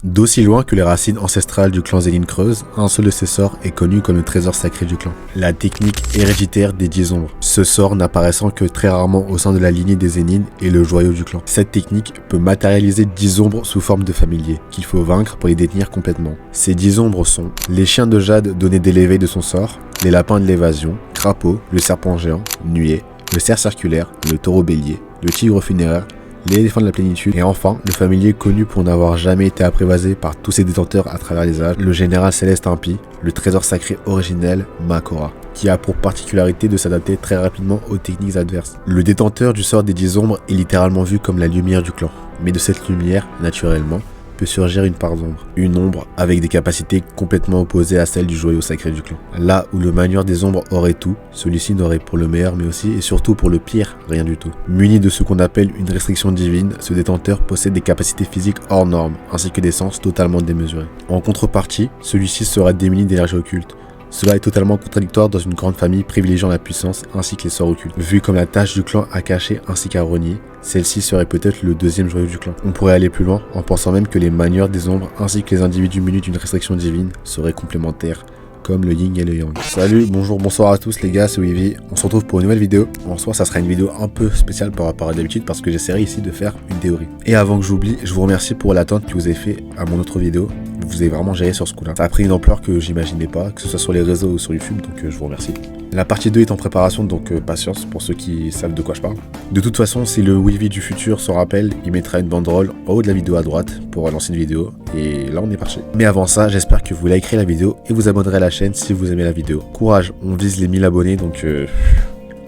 D'aussi loin que les racines ancestrales du clan Zénine creusent, un seul de ces sorts est connu comme le trésor sacré du clan. La technique héréditaire des 10 ombres. Ce sort n'apparaissant que très rarement au sein de la lignée des Zénines et le joyau du clan. Cette technique peut matérialiser 10 ombres sous forme de familiers, qu'il faut vaincre pour les détenir complètement. Ces 10 ombres sont les chiens de jade donnés dès l'éveil de son sort, les lapins de l'évasion, crapaud, le serpent géant, nuée, le cerf circulaire, le taureau bélier, le tigre funéraire, l'éléphant de la plénitude, et enfin, le familier connu pour n'avoir jamais été apprivoisé par tous ses détenteurs à travers les âges, le général céleste impie, le trésor sacré originel, Makora, qui a pour particularité de s'adapter très rapidement aux techniques adverses. Le détenteur du sort des 10 ombres est littéralement vu comme la lumière du clan, mais de cette lumière, naturellement, peut surgir une part d'ombre. Une ombre avec des capacités complètement opposées à celles du joyau sacré du clan. Là où le manieur des ombres aurait tout, celui-ci n'aurait pour le meilleur mais aussi et surtout pour le pire, rien du tout. Muni de ce qu'on appelle une restriction divine, ce détenteur possède des capacités physiques hors normes, ainsi que des sens totalement démesurés. En contrepartie, celui-ci sera démuni d'énergie occulte. Cela est totalement contradictoire dans une grande famille privilégiant la puissance ainsi que les sorts occultes. Vu comme la tâche du clan à cacher ainsi qu'à renier, celle-ci serait peut-être le deuxième joyau du clan. On pourrait aller plus loin en pensant même que les manieurs des ombres ainsi que les individus munis d'une restriction divine seraient complémentaires, comme le yin et le yang. Salut, bonjour, bonsoir à tous les gars, c'est Wivy. On se retrouve pour une nouvelle vidéo. En soi, ça sera une vidéo un peu spéciale par rapport à d'habitude parce que j'essaierai ici de faire une théorie. Et avant que j'oublie, je vous remercie pour l'attente que vous avez fait à mon autre vidéo. Vous avez vraiment géré sur ce coup-là. Ça a pris une ampleur que j'imaginais pas, que ce soit sur les réseaux ou sur YouTube, donc je vous remercie. La partie 2 est en préparation, donc patience pour ceux qui savent de quoi je parle. De toute façon, si le Wivy du futur s'en rappelle, il mettra une banderole en haut de la vidéo à droite pour lancer une vidéo. Et là, on est parti. Mais avant ça, j'espère que vous likerez la vidéo et vous abonnerez à la chaîne si vous aimez la vidéo. Courage, on vise les 1000 abonnés, donc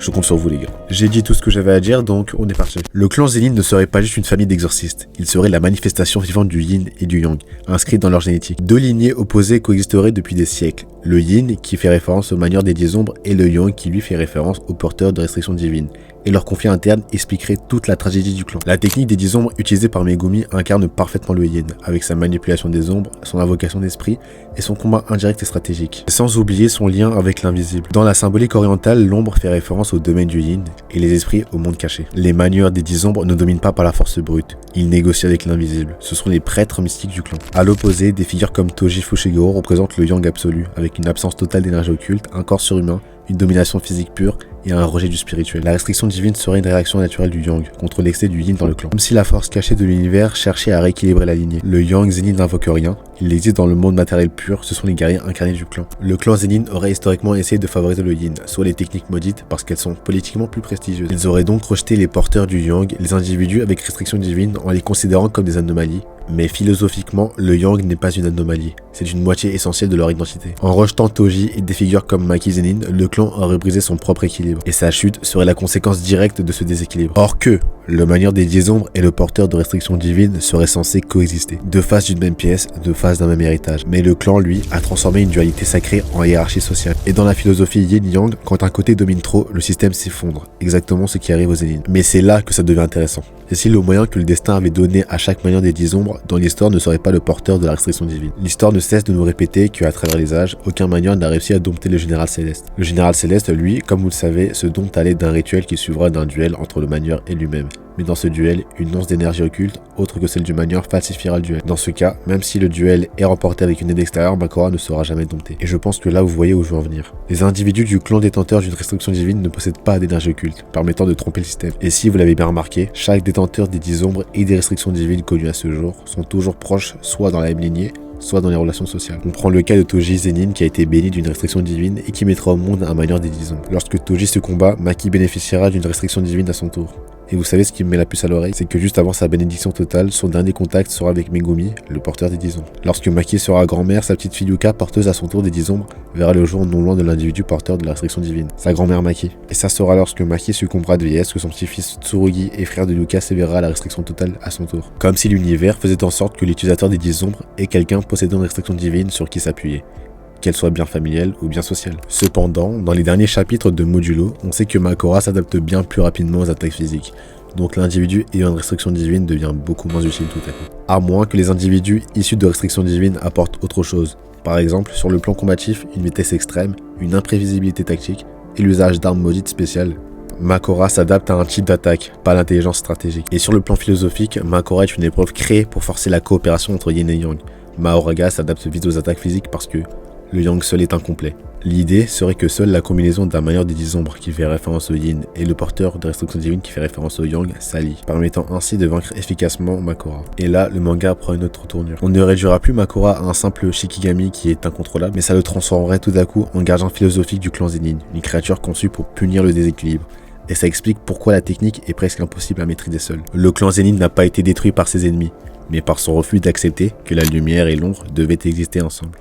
je compte sur vous les gars. J'ai dit tout ce que j'avais à dire, donc on est parti. Le clan Zénine ne serait pas juste une famille d'exorcistes, il serait la manifestation vivante du yin et du yang, inscrite dans leur génétique. Deux lignées opposées coexisteraient depuis des siècles. Le yin qui fait référence aux manieurs des 10 ombres et le yang qui lui fait référence aux porteurs de restrictions divines. Et leur conflit interne expliquerait toute la tragédie du clan. La technique des 10 ombres utilisée par Megumi incarne parfaitement le yin, avec sa manipulation des ombres, son invocation d'esprit et son combat indirect et stratégique. Sans oublier son lien avec l'invisible. Dans la symbolique orientale, l'ombre fait référence au domaine du yin et les esprits au monde caché. Les manieurs des 10 ombres ne dominent pas par la force brute, ils négocient avec l'invisible. Ce sont les prêtres mystiques du clan. À l'opposé, des figures comme Toji Fushiguro représentent le yang absolu, avec une absence totale d'énergie occulte, un corps surhumain, une domination physique pure et un rejet du spirituel. La restriction divine serait une réaction naturelle du yang contre l'excès du yin dans le clan. Comme si la force cachée de l'univers cherchait à rééquilibrer la lignée. Le yang Zénine n'invoque rien, il existe dans le monde matériel pur, ce sont les guerriers incarnés du clan. Le clan Zénine aurait historiquement essayé de favoriser le yin, soit les techniques maudites parce qu'elles sont politiquement plus prestigieuses. Ils auraient donc rejeté les porteurs du yang, les individus avec restriction divine en les considérant comme des anomalies. Mais philosophiquement, le yang n'est pas une anomalie, c'est une moitié essentielle de leur identité. En rejetant Toji et des figures comme Maki Zénine, le clan aurait brisé son propre équilibre, et sa chute serait la conséquence directe de ce déséquilibre. Or que, le manieur des 10 ombres et le porteur de restrictions divines seraient censés coexister, deux faces d'une même pièce, deux faces d'un même héritage. Mais le clan, lui, a transformé une dualité sacrée en hiérarchie sociale. Et dans la philosophie yin-yang, quand un côté domine trop, le système s'effondre, exactement ce qui arrive aux Zénines. Mais c'est là que ça devient intéressant. C'est si le moyen que le destin avait donné à chaque manieur des 10 ombres dans l'histoire ne serait pas le porteur de la restriction divine. L'histoire ne cesse de nous répéter qu'à travers les âges, aucun manieur n'a réussi à dompter le général céleste. Le général céleste, lui, comme vous le savez, se dompte à l'aide d'un rituel qui suivra d'un duel entre le manieur et lui-même. Mais dans ce duel, une once d'énergie occulte, autre que celle du manieur, falsifiera le duel. Dans ce cas, même si le duel est remporté avec une aide extérieure, Makora ne sera jamais dompté. Et je pense que là vous voyez où je veux en venir. Les individus du clan détenteur d'une restriction divine ne possèdent pas d'énergie occulte, permettant de tromper le système. Et si vous l'avez bien remarqué, chaque détenteur des 10 ombres et des restrictions divines connues à ce jour sont toujours proches, soit dans la même lignée, soit dans les relations sociales. On prend le cas de Toji Zénine qui a été béni d'une restriction divine et qui mettra au monde un manieur des 10 ombres. Lorsque Toji se combat, Maki bénéficiera d'une restriction divine à son tour. Et vous savez ce qui me met la puce à l'oreille, c'est que juste avant sa bénédiction totale, son dernier contact sera avec Megumi, le porteur des 10 ombres. Lorsque Maki sera grand-mère, sa petite fille Yuka, porteuse à son tour des 10 ombres, verra le jour non loin de l'individu porteur de la restriction divine, sa grand-mère Maki. Et ça sera lorsque Maki succombera de vieillesse que son petit-fils Tsurugi et frère de Yuka sévérera la restriction totale à son tour. Comme si l'univers faisait en sorte que l'utilisateur des 10 ombres est quelqu'un possédant une restriction divine sur qui s'appuyer, qu'elle soit bien familiale ou bien sociale. Cependant, dans les derniers chapitres de Modulo, on sait que Makora s'adapte bien plus rapidement aux attaques physiques. Donc l'individu ayant une restriction divine devient beaucoup moins utile tout à coup. À moins que les individus issus de restrictions divines apportent autre chose. Par exemple, sur le plan combatif, une vitesse extrême, une imprévisibilité tactique et l'usage d'armes maudites spéciales, Makora s'adapte à un type d'attaque, pas à l'intelligence stratégique. Et sur le plan philosophique, Makora est une épreuve créée pour forcer la coopération entre Yin et Yang. Mahoraga s'adapte vite aux attaques physiques parce que le Yang seul est incomplet. L'idée serait que seule la combinaison d'un mailleur des 10 ombres qui fait référence au Yin et le porteur de restriction divine qui fait référence au Yang s'allient, permettant ainsi de vaincre efficacement Makora. Et là, le manga prend une autre tournure. On ne réduira plus Makora à un simple Shikigami qui est incontrôlable, mais ça le transformerait tout à coup en gardien philosophique du clan Zenin, une créature conçue pour punir le déséquilibre. Et ça explique pourquoi la technique est presque impossible à maîtriser seule. Le clan Zenin n'a pas été détruit par ses ennemis, mais par son refus d'accepter que la lumière et l'ombre devaient exister ensemble.